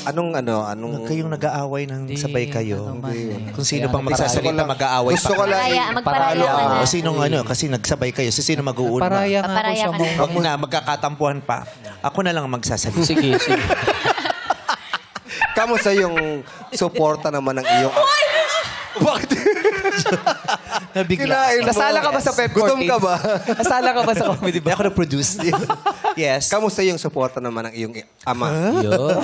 Anong kayong nag-aaway ng sabay kayo? Kung sino Kaya pang magsasalita, mag-aaway gusto ko lang Magparaya ka na. O sinong kasi nagsabay kayo, sino mag-uuna? Paraya nga ako Paparaya siya ka mo. na. Huwag na, magkakatampuhan pa. Ako na lang ang magsasalita. Sige, sige. kamusta yung suporta naman ng iyong... Bakit? Nabigla. Kinain mo. Nasala ka ba sa Pep Gutom ka ba? Nasala ka ba sa comedy Hindi ba? ako na-produce. Yes. Kamusta yung suporta naman ng iyong ama? Yun.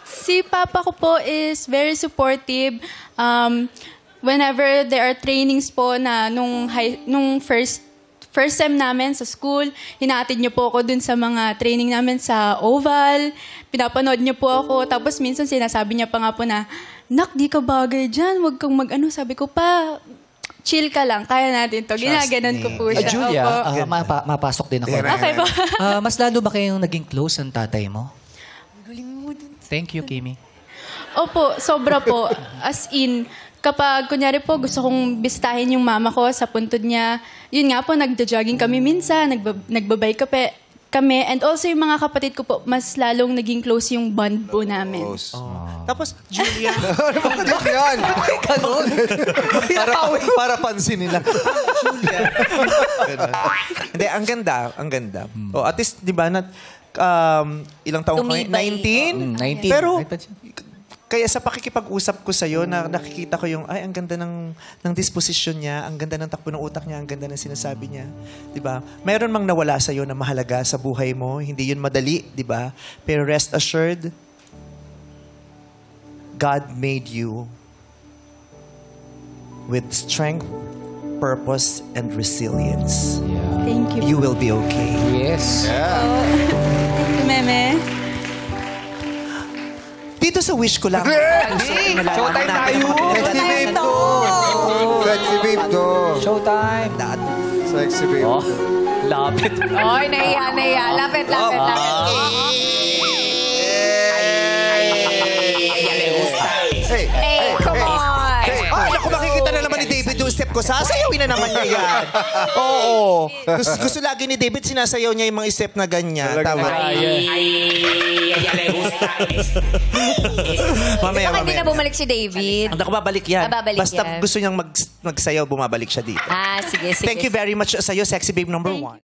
Si papa ko po is very supportive. Whenever there are trainings po na nung first sem namin sa school, hinahatid niyo po ako dun sa mga training namin sa Oval. Pinapanood niyo po ako. Tapos minsan sinasabi niya pa nga po na, "Nak, di ka bagay dyan. Huwag kang mag-ano." Sabi ko pa, chill ka lang. Kaya natin to. Ginaganon ko po siya. Julia, Opo. mapasok din ako. Okay po. Mas lalo ba kayong naging close ang tatay mo? Thank you, Kimi. Opo, sobra po. As in, kapag kunyari po gusto kong bisitahin yung mama ko sa puntod niya, yun nga po, nagja-jogging kami minsan, nagbabay kami. And also yung mga kapatid ko po, mas lalong naging close yung bond po namin. Tapos, Julia. Bakit yan? para pansin nila. Julia. Hindi, ang ganda. Ang ganda. At least, di ba, ilang taong kayo? Tumibay. 19? 19. Pero, kaya sa pakikipag-usap ko sa'yo, nakikita ko yung, ay, ang ganda ng disposition niya, ang ganda ng takbo ng utak niya, ang ganda ng sinasabi niya. Di ba? Mayroon mang nawala sa'yo na mahalaga sa buhay mo. Hindi yun madali, di ba? Pero rest assured, God made you with strength, purpose, and resilience. Thank you. You will be okay. Yes. Thank you, Meme. Dito sa wish ko lang. Showtime tayo. Sexy babe to. Sexy babe to. Showtime. Sexy babe. Oh, lapit. Oy, nahiya. Lapit. Hey, come on. Ay, ako makikita na naman ni David yung step ko. Sasayawin na naman niya yan. Oo. Gusto lagi ni David, sinasayaw niya yung mga step na ganyan. Tama. Mamaya. Bakit hindi na bumalik si David? Ako babalik yan. Babalik Basta yan. gusto niyang magsayaw, bumabalik siya dito. Sige. Thank you very much sa'yo, sexy babe number 1.